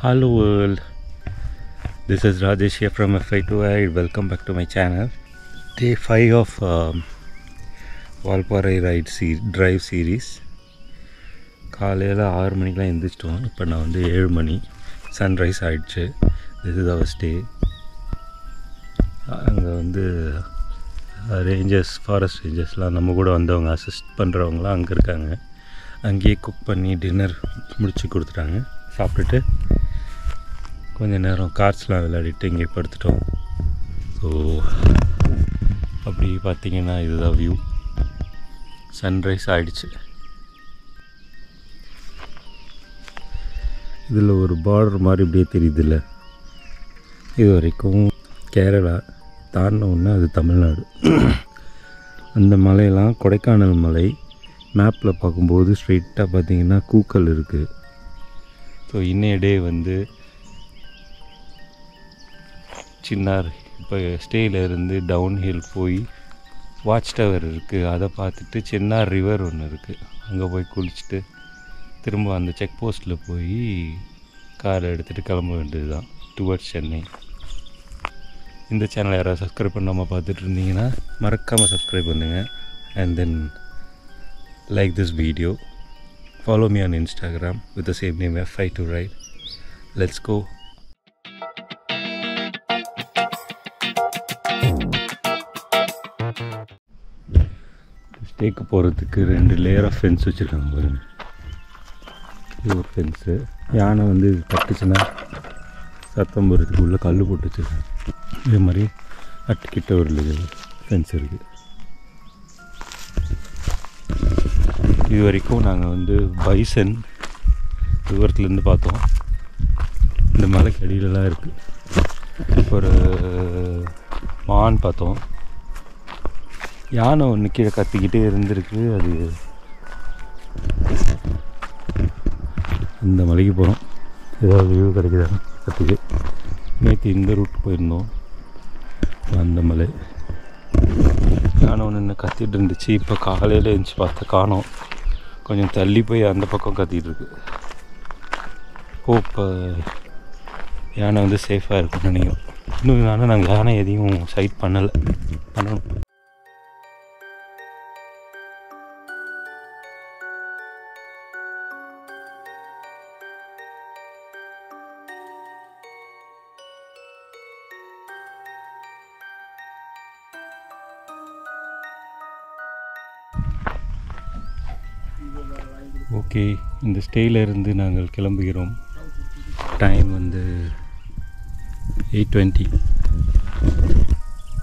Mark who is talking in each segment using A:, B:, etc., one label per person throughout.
A: Hello world, this is Rajesh here from F5 welcome back to my channel. Day 5 of Valparai drive series. காலையில் 6 மணிக்கெலாம் எழுந்திரிச்சிட்டோம். இப்போ நான் வந்து 7 மணி சன்ரைஸ் ஆகிடுச்சு. This is our stay. அங்கே வந்து ரேஞ்சர்ஸ், ஃபாரஸ்ட் ரேஞ்சர்ஸ்லாம் நம்ம கூட வந்தவங்க, அசிஸ்ட் பண்ணுறவங்களாம் அங்கே இருக்காங்க. அங்கேயே குக் பண்ணி டின்னர் முடிச்சு கொடுத்துட்டாங்க. சாப்பிட்டுட்டு கொஞ்சம் நேரம் கார்ட்ஸ்லாம் விளையாடிட்டு இங்கே படுத்துட்டோம். ஸோ அப்படி பார்த்திங்கன்னா இதுதான் வியூ. சன்ரைஸ் ஆகிடுச்சு. இதில் ஒரு பார்டர் மாதிரி இப்படியே தெரியுதில்ல. இது வரைக்கும் கேரளா தாண்டினோன்னா அது தமிழ்நாடு. அந்த மலையெல்லாம் கொடைக்கானல் மலை. மேப்பில் பார்க்கும்போது ஸ்ட்ரெயிட்டாக பார்த்திங்கன்னா கூக்கல் இருக்குது. ஸோ இன்னைய டே வந்து சின்னார், இப்போ ஸ்டேயிலேருந்து டவுன் ஹில் போய் வாட்ச் டவர் இருக்குது, அதை பார்த்துட்டு சின்னார் ரிவர் ஒன்று இருக்குது, அங்கே போய் குளிச்சுட்டு திரும்ப அந்த செக் போஸ்ட்டில் போய் காரை எடுத்துகிட்டு கிளம்ப வேண்டியது தான் டுவர்ட்ஸ் சென்னை. இந்த சேனலை யாராவது சப்ஸ்கிரைப் பண்ணாமல் பார்த்துட்டு இருந்தீங்கன்னா மறக்காமல் சப்ஸ்கிரைப் பண்ணுங்கள். And then like this video. Follow me on Instagram with the same name F5 Let's go. ஸ்டேக்கு போகிறதுக்கு 2 லேயர் ஆஃப் ஃபென்ஸ் வச்சுருக்காங்க பாருங்க. இது ஒரு ஃபென்ஸு. யானை வந்து கட்டுச்சுன்னா சத்தம் போகிறதுக்கு உள்ளே கல் போட்டு வச்சுருக்காங்க. இதே மாதிரி அட்டுக்கிட்ட ஒரு ஃபென்ஸ் இருக்குது. இது வரைக்கும் நாங்கள் வந்து பைசன் தூரத்துலேருந்து பார்த்தோம். இந்த மலைக்கு அடியிலலாம் இருக்குது. ஒரு மான் பார்த்தோம். யானை ஒன்று கீழே கத்திக்கிட்டே இருந்திருக்கு. அது இந்த மலைக்கு போகிறோம். ஏதாவது வியூ கிடைக்குதான்னு கற்றுக்கு. நேற்று இந்த ரூட் போயிருந்தோம். அந்த மலை யானை ஒன்று இன்னும் கத்திட்டு இருந்துச்சு. இப்போ காலையில் எழுந்துச்சி பார்த்தா காணோம். கொஞ்சம் தள்ளி போய் அந்த பக்கம் கத்திகிட்ருக்கு. இப்போ யானை வந்து சேஃபாக இருக்குன்னு நினைக்கிறோம். இன்னும் நாங்கள் யானை எதையும் சைட் பண்ணணும். ஓகே, இந்த ஸ்டேயிலிருந்து நாங்கள் கிளம்புகிறோம். டைம் வந்து 8:20.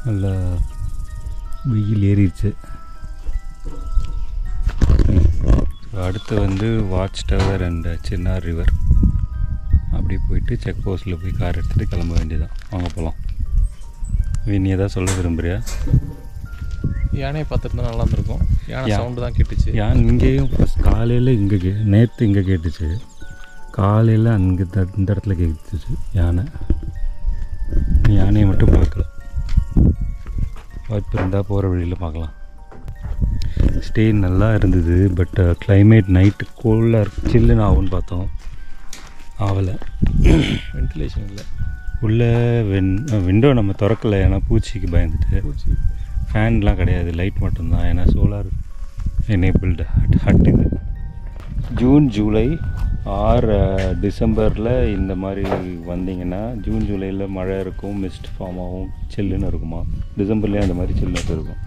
A: நல்லா வெயில் ஏறிடுச்சு. அடுத்து வந்து watch tower and Chinnar river. அப்படியே போயிட்டு செக் போஸ்ட்டில் போய் கார் எடுத்துகிட்டு கிளம்ப வேண்டியதான். வாங்க போகலாம். நீ எதாவது சொல்ல விரும்புகிறியா?
B: யானையை பார்த்துட்டு நல்லா இருந்திருக்கும். யானை சவுண்டு தான் கேட்டுச்சு.
A: யானை இங்கேயும் ஃபஸ்ட் காலையில் இங்கே நேற்று இங்கே கேட்டுச்சு. காலையில் அங்கே இந்த இடத்துல கேட்டுச்சு யானை. யானையை மட்டும் பார்க்கல. வாய்ப்பு இருந்தால் போகிற வழியில் பார்க்கலாம். ஸ்டே நல்லா இருந்தது. பட் கிளைமேட் நைட்டு கோல்டாக சில்லுன்னு ஆகும்னு பார்த்தோம். ஆகலை.
B: வென்டிலேஷன் இல்லை.
A: உள்ளே விண்டோ நம்ம திறக்கலை. ஏன்னா பூச்சிக்கு பயந்துட்டு. ஃபேன்லாம் கிடையாது, லைட் மட்டும்தான். ஏன்னா சோலார் எனேபிள்டு ஹட் இது. ஜூன், ஜூலை ஆர் டிசம்பரில் இந்த மாதிரி வந்தீங்கன்னா, ஜூன் ஜூலையில் மழை இருக்கும், மிஸ்ட் ஃபார்ம் ஆகும், சில்லுன்னு இருக்குமா. டிசம்பர்லேயும் அந்த மாதிரி சில்லுன்னு இருக்கும்.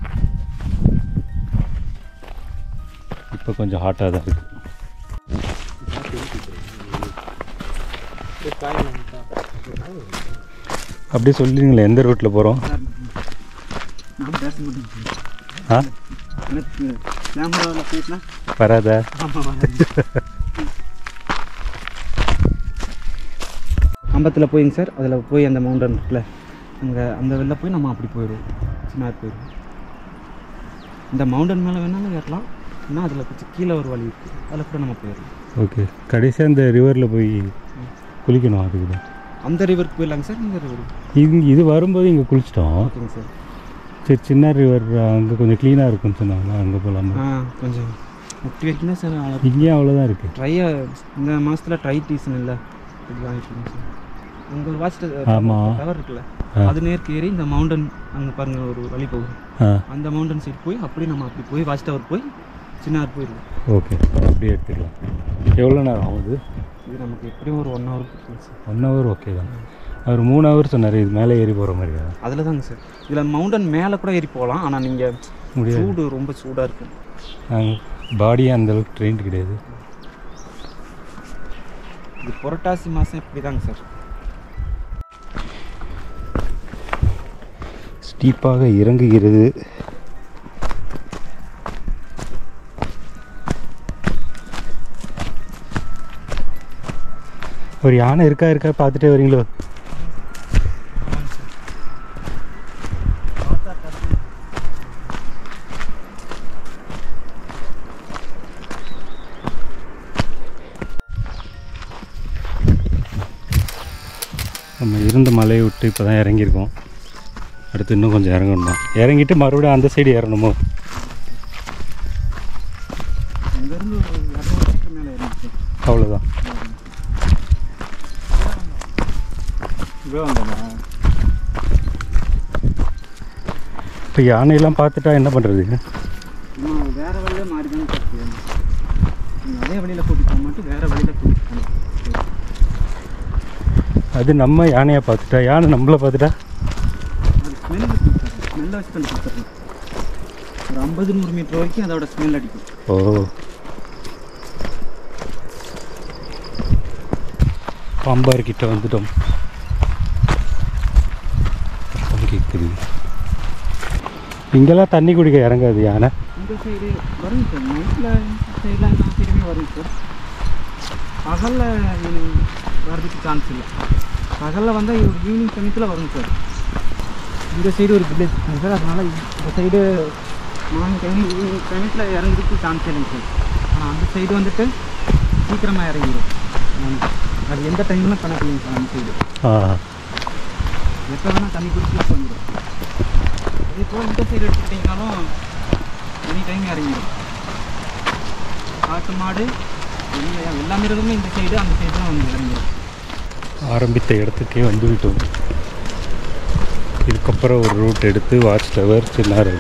A: இப்போ கொஞ்சம் ஹாட்டாக தான் இருக்குது. அப்படியே சொல்லிங்களேன் எந்த ரூட்டில் போகிறோம்? வராதா?
C: அம்பத்தில் போயிங்க சார். அதில் போய் அந்த மவுண்டன் இருக்குல்ல, அங்கே அந்த வெளில போய் நம்ம அப்படி போயிடுவோம். சின்னார் போயிடுவோம். இந்த மவுண்டன் மேலே வேணாலும் ஏறலாம். ஏன்னா அதில் கொஞ்சம் கீழே ஒரு வழி இருக்குது, அதில் கூட நம்ம போயிடலாம்.
A: ஓகே, கடைசியாக அந்த ரிவரில் போய் குளிக்கணும். அதுக்கு தான்
C: அந்த ரிவருக்கு போயிடலாங்க சார். இந்த ரிவர்
A: இது வரும்போது இங்கே குளிச்சிட்டோம்.
C: ஓகேங்க சார்.
A: சரி, சின்ன ரிவர் அங்கே கொஞ்சம் க்ளீனாக இருக்குன்னு சொன்னாங்க. அங்கே போகலாமா?
C: கொஞ்சம் முட்டி வைக்கணும் சார்.
A: இங்கேயும் அவ்வளோதான் இருக்குது.
C: ட்ரையாக இந்த மாதத்தில் ட்ரை சீசன் இல்லை. இப்படிலாம் இருக்குங்க சார். அங்கே ஒரு வாட்ச்
A: ஆமாம்.
C: டவர் இருக்குல்ல, அது நேருக்கு ஏறி இந்த மவுண்டன் அங்கே பாருங்கள் ஒரு வழி போகுது, அந்த மவுண்டன் சைடு போய் அப்படியே நம்ம அப்படி போய் வாட்ச் டவர் போய் சின்னார் போயிடுவோம்.
A: ஓகே, அப்படியே எடுத்துக்கலாம். எவ்வளோ நேரம் ஆகுது?
C: இது நமக்கு எப்படியும் ஒரு 1 hour கொடுக்கும் சார்.
A: 1 hour ஓகே தான். அவர் 3 hour சொன்னார். இது மேலே ஏறி போகிற மாதிரியா?
C: அதில் தாங்க சார். இதில் மவுண்டன் மேலே கூட ஏறி போகலாம், ஆனால் நீங்கள்
A: முடியாது,
C: சூடு ரொம்ப சூடாக இருக்கும்.
A: பாடியே அந்தளவுக்கு ட்ரெயின்டு கிடையாது.
C: இது புரட்டாசி மாதம் இப்படி தாங்க சார்.
A: ஸ்டீப்பாக இறங்குகிறது. ஒரு யானை இருக்கா பார்த்துட்டே வரீங்களோ? நம்ம இருந்த மலையை விட்டு இப்போ தான் இறங்கியிருக்கோம். அடுத்து இன்னும் கொஞ்சம் இறங்கணும் தான். இறங்கிட்டு மறுபடியும் அந்த சைடு ஏறணுமோ?
C: இங்கேருந்து 200 மீட்டர் மேலே ஏறிச்சு.
A: அவ்வளோதான். இப்போ யானையெல்லாம் பார்த்துட்டா என்ன பண்ணுறது?
C: இன்னும் வேறு வழியில் மாறி தானே பார்த்துக்கணும். நீங்கள் அதே வழியில் கூட்டிகிட்டு போக மாட்டோம், வேறு வழியில் கூட்டிகிட்டு போகணும்.
A: அது நம்ம யானையை பார்த்துட்டா, யானை நம்மளை பார்த்துட்டா
C: அது ஸ்மெல் கொடுத்துருங்க. ஸ்மெல்லை வச்சு பண்ணி கொடுத்துருங்க. ஒரு 50-100 மீட்டர் வரைக்கும் அதோட ஸ்மெல் அடிக்கும்.
A: ஓ, பாம்பார் கிட்ட வந்துட்டோம். கேட்குது. இங்கெல்லாம் தண்ணி குடிக்க இறங்காது யானை.
C: இந்த சைடு வருங்க சார், நைட்டில் சைடெலாம் இந்த சைடுமே வருங்க சார். பகலில் வர்றதுக்கு சான்ஸ் இல்லை. பகலில் வந்தால் ஈவினிங் சமயத்தில் வருங்க சார். இந்த சைடு ஒரு வில்லேஜ் இருக்குங்க சார், அதனால் இந்த சைடு மார்னிங் டைம் ஈவினிங் சமயத்தில் இறங்குறதுக்கு சான்ஸ் இல்லைங்க சார். ஆனால் அந்த சைடு வந்துட்டு சீக்கிரமாக இறங்கிடும். அது எந்த டைம்லாம் கணக்கில்லைங்க சார். அந்த சைடு எப்போ வேணால் தண்ணி குடிச்சு வந்துடும். அதே போல் இந்த சைடு எடுத்துக்கிட்டிங்கனாலும் எனி டைம் இறங்கிடும். காட்டு மாடு எல்லா மிருகமும் இந்த சைடு அந்த சைடு தான் வந்து இறங்கிடும்.
A: ஆரம்பித்த இடத்துக்கே வந்துவிட்டோம். இதுக்கப்புறம் ஒரு ரூட் எடுத்து வாட்ச் டவர் சின்னார்.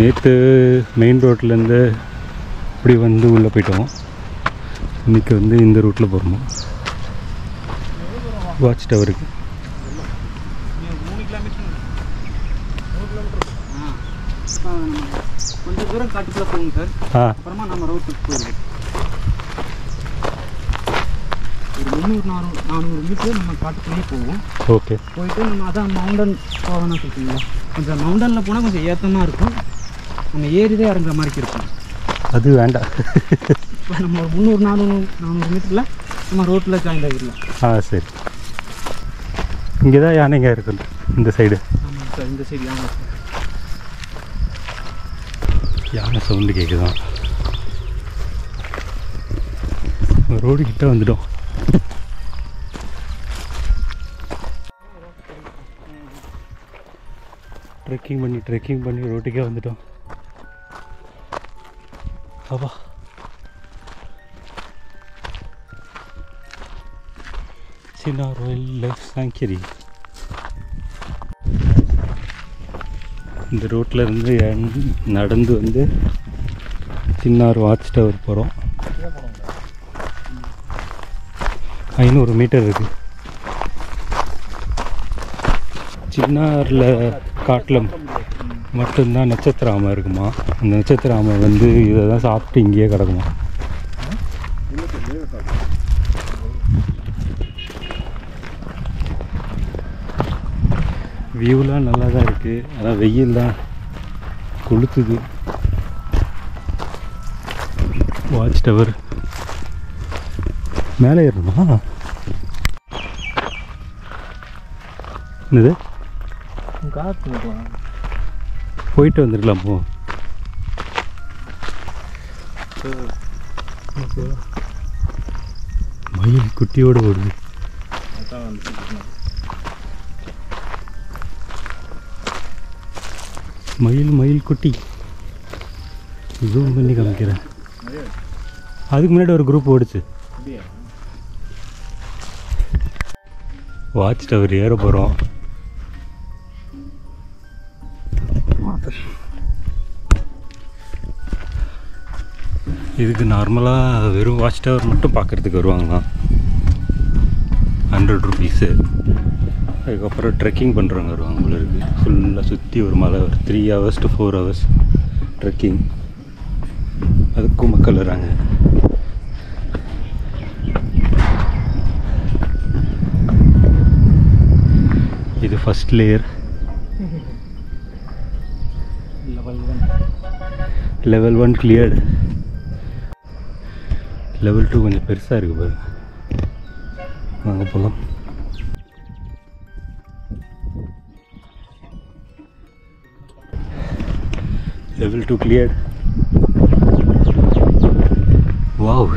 A: நேற்று மெயின் ரோட்லேருந்து இப்படி வந்து உள்ளே போயிட்டோம். இன்றைக்கி வந்து இந்த ரூட்டில் போகணும் வாட்ச் டவருக்கு.
C: 3 கிலோமீட்டர் கொஞ்சம் தூரம் காட்டுக்குள்ளே போகும் சார். அப்புறமா நம்ம ரோட்டுக்கு போயிடுவோம். ஒரு 300-400 மீட்டர் நம்ம காட்டுக்குள்ளேயே போவோம்.
A: ஓகே,
C: போயிட்டு நம்ம அதான் மவுண்டன் போகணும்னு சொல்லிட்டீங்களா, கொஞ்சம் மவுண்டனில் போனால் கொஞ்சம் ஏற்றமாக இருக்கும். நம்ம ஏறிதே இறங்குற மாதிரி இருக்கும்.
A: அது வேண்டாம்.
C: இப்போ நம்ம ஒரு 300-400 மீட்டரில் நம்ம ரோட்டில் ஜாயின் ஆகிடலாம்.
A: சரி. இங்கே தான் யானைங்க இருக்குது இந்த சைடு.
C: ஆமாம் சார், இந்த சைடு யானை சார்.
A: யானை சவுண்டு கேட்குதான். ரோடு கிட்ட வந்துட்டோம். ட்ரெக்கிங் பண்ணி ரோட்டுக்கே வந்துட்டோம். அப்பா, சின்னார் வைல்ட் லைஃப் சாங்சுரி. இந்த ரோட்டில் இருந்து நடந்து வந்து சின்னார் வாட்ச் டவர் போகிறோம். 500 மீட்டர் இருக்குது. சின்னாரில் காட்டில் மட்டும்தான் நட்சத்திர ஆமை இருக்குமா. அந்த நட்சத்திர ஆமை வந்து இதை தான் சாப்பிட்டு இங்கேயே கிடக்குமா. வியூலாம் நல்லா தான் இருக்குது, ஆனால் வெயில் தான் கொளுத்துது. வாட்ச் டவர் மேலே ஏறணுமா? என்னது? போயிட்டு வந்துருக்கலாம். போ மயில் குட்டியோடு ஓடுது. மயில் குட்டி ஜூம் பண்ணி காமிக்கிறேன். அதுக்கு முன்னாடி ஒரு குரூப் ஓடிச்சு. வாட்ச் டவர் ஏற போகிறோம். இதுக்கு நார்மலாக வெறும் வாட்ச் டவர் மட்டும் பார்க்குறதுக்கு வருவாங்களாம், 100 rupees. அதுக்கப்புறம் ட்ரெக்கிங் பண்ணுறவங்க வருவாங்க போல இருக்குது. ஃபுல்லாக சுற்றி ஒரு மலை, ஒரு 3 hours to 4 hours ட்ரெக்கிங். அதுக்கும் மக்கள் வராங்க. இது first layer. Level 1 cleared. Level 2 கொஞ்சம் பெருசாக இருக்குது பாரு. வாங்க போகலாம். Level 2 cleared. Wow.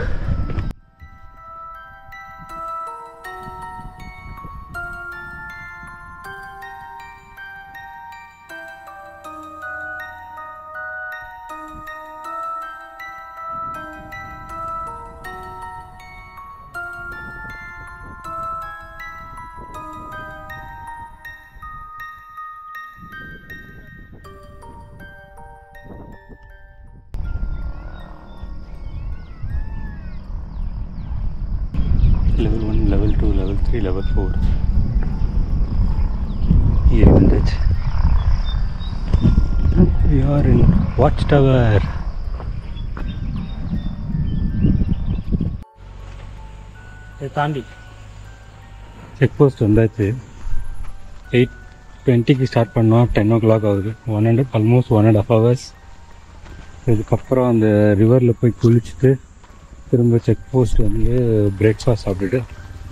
A: level 1, level 2, level 3, level 4. Here வந்தாச்சு. We are in Watchtower. தாண்டி செக் போஸ்ட் வந்தாச்சு. 8:20க்கு ஸ்டார்ட் பண்ணோம். 10 o'clock ஆகுது. Almost 1.5 hours. இதுக்கப்புறம் அந்த ரிவரில் போய் குளிச்சுட்டு திரும்ப செக் போஸ்ட் வந்து பிரேக்ஃபாஸ்ட் சாப்பிட்டுட்டு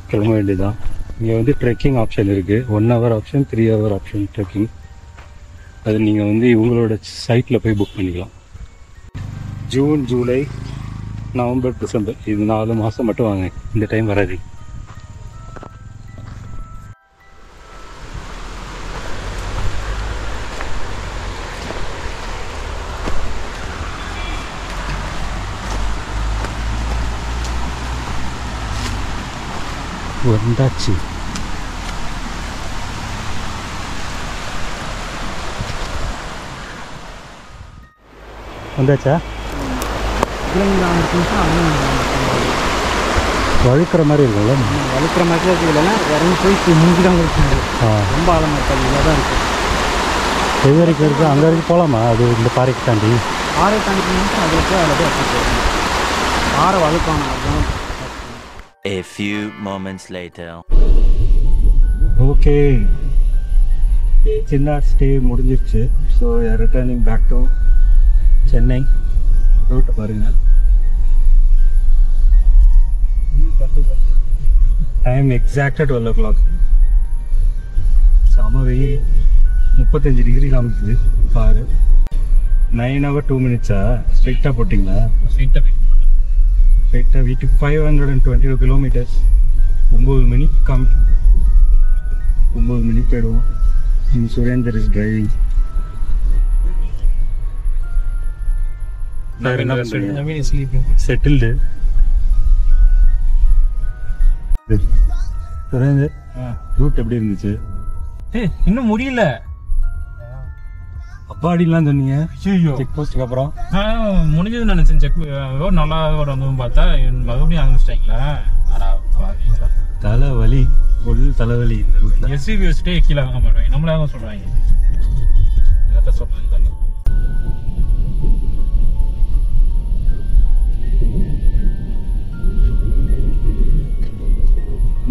A: கிளம்ப வேண்டியதுதான். இங்கே வந்து ட்ரெக்கிங் ஆப்ஷன் இருக்குது. 1 hour option, 3 hour option trekking. அது நீங்கள் வந்து இவங்களோட சைட்டில் போய் புக் பண்ணிக்கலாம். ஜூன், ஜூலை, நவம்பர், டிசம்பர் இது 4 மாதம் மட்டும் வாங்க. இந்த டைம் வராது. வந்தாச்சு. வந்தாச்சா? வழுக்கிற மாதிரி இருக்கும்ல?
C: வழுக்கிற மாதிரி இருக்குது. இல்லைன்னா இறங்கி போய் மூஞ்சி தான் கொடுத்தாங்க. ரொம்ப ஆழமாக இருக்காது. இதாக தான் இருக்குது.
A: எது வரைக்கும் இருக்குது? அங்கே வரைக்கும் போகலாமா? அது இந்த பாறைக்கு தாண்டி
C: ஆறை தாண்டி அதில் போய் அதில் போய் அப்படி ஆறை வழுக்கான. அதுதான்.
D: A few moments later.
A: Okay, சின்ன ஸ்டே முடிஞ்சிருச்சு. So returning back to Chennai. ரூட்டை பாருங்கள். டைம் எக்ஸாக்டாக 12 o'clock. செம வெயில். 35 டிகிரி காமிக்குது பாரு. 9 hours 2 minutes ஸ்ட்ரைட்டாக போட்டிங்களா? ஸ்ட்ரைட்டாக வீட்டுக்கு 522 kilometers. 9 மணிக்கு காமிக்கும். 9 மணிக்கு போயிடுவோம். Surender is driving. Settled. Surender, route எப்படி இருந்துச்சு?
B: இன்னும் முடியல.
A: அப்பாடிலாம் சொன்னீங்க செக் போஸ்ட்டுக்கு அப்புறம்.
B: முடிஞ்சது நினைச்சேன். செக் நல்லா வந்து பார்த்தா மறுபடியும் ஆரம்பிச்சிட்டாங்களா?
A: தலைவலி, ஃபுல் தலைவலி இந்த ரூட்ல.
B: எஸ்சிபி வச்சுட்டே கீழே வாங்க மாட்டேன். நம்மளாக சொல்றாங்க. என்னத்த சொல்றாங்க?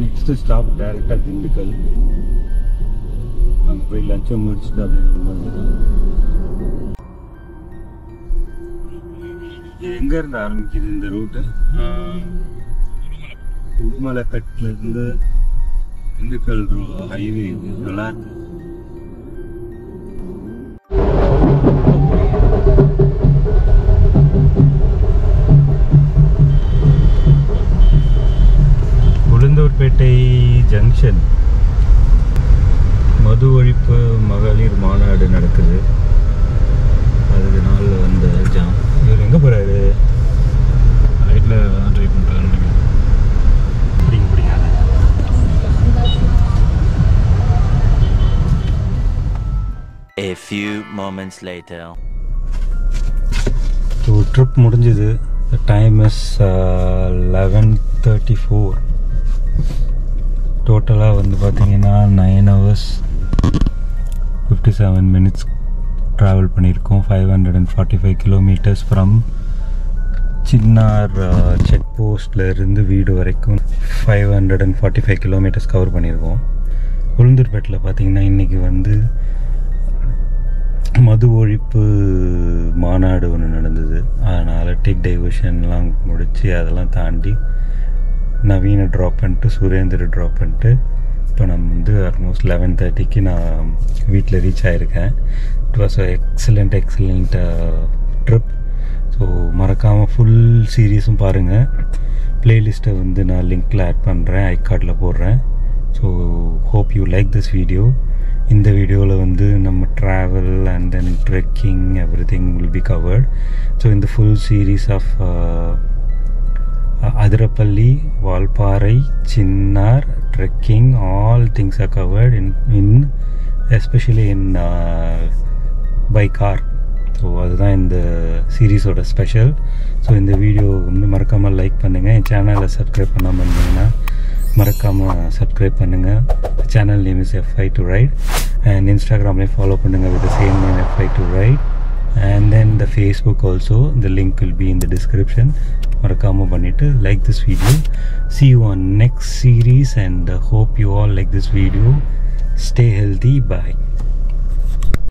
A: நெக்ஸ்ட் ஸ்டாப் டைரக்டாக திண்டுக்கல். அங்கே போய் லஞ்சை முடிச்சுட்டு அப்படின்னு எங்க இருந்து ஆரம்பிக்குது இந்த ரூட்டு? உடுமலைப்பேட்டில் இருந்து திண்டுக்கல் ஹைவே. நல்லா இருக்கு. உளுந்தூர்பேட்டை ஜங்ஷன் மது ஒழிப்பு மகளிர் மாநாடு நடக்குது. அதுக்கு நாளில் வந்த ஜாம். இவர் எங்கே போகிறாரு?
B: பைக்கில் ட்ரை பண்ணுறேன்னு நினைக்கிறேன்.
A: பிடிக்காது.
D: A few moments later.
A: So trip முடிஞ்சுது. The time is 11:34. டோட்டலாக வந்து பார்த்திங்கன்னா 9 hours 57 minutes ட்ராவல் பண்ணியிருக்கோம். 545 kilometers ஃப்ரம் சின்னார் செக் போஸ்டில் இருந்து வீடு வரைக்கும் 545 kilometers கவர் பண்ணியிருக்கோம். உளுந்தூர்பேட்டில் பார்த்திங்கன்னா இன்றைக்கி வந்து மது ஒழிப்பு மாநாடு ஒன்று நடந்தது. அதனால் டேக் டைவர்ஷன்லாம் முடித்து அதெல்லாம் தாண்டி நவீனை ட்ராப் பண்ணிட்டு சுரேந்தர் ட்ராப் பண்ணிட்டு இப்போ நம்ம வந்து ஆல்மோஸ்ட் 11:30க்கு நான் வீட்டில் ரீச் ஆகிருக்கேன். It was excellent trip. So மறக்காமல் ஃபுல் சீரீஸும் பாருங்கள். ப்ளேலிஸ்ட்டை வந்து நான் லிங்க்கில் ஆட் பண்ணுறேன், ஐகார்டில் போடுறேன். So hope you like this video. இந்த வீடியோவில் வந்து நம்ம travel and then trekking everything will be covered. So இந்த full series of Athirappilly, Valparai, Chinnar, trekking, all things are covered in especially in by car. So அதுதான் இந்த சீரீஸோட ஸ்பெஷல். ஸோ இந்த video வந்து மறக்காமல் லைக் பண்ணுங்கள். என் சேனலை சப்ஸ்கிரைப் பண்ணாமல் இருந்தீங்கன்னா மறக்காமல் சப்ஸ்கிரைப் பண்ணுங்கள். Channel name is F5 to Ride and இன்ஸ்டாகிராம்லேயும் ஃபாலோ பண்ணுங்கள் with the same name F5 to Ride. And then the Facebook also, the link will be in the description. Marakama பண்ணிட்டு like this video. See you on next series and hope you all like this video. Stay healthy. Bye.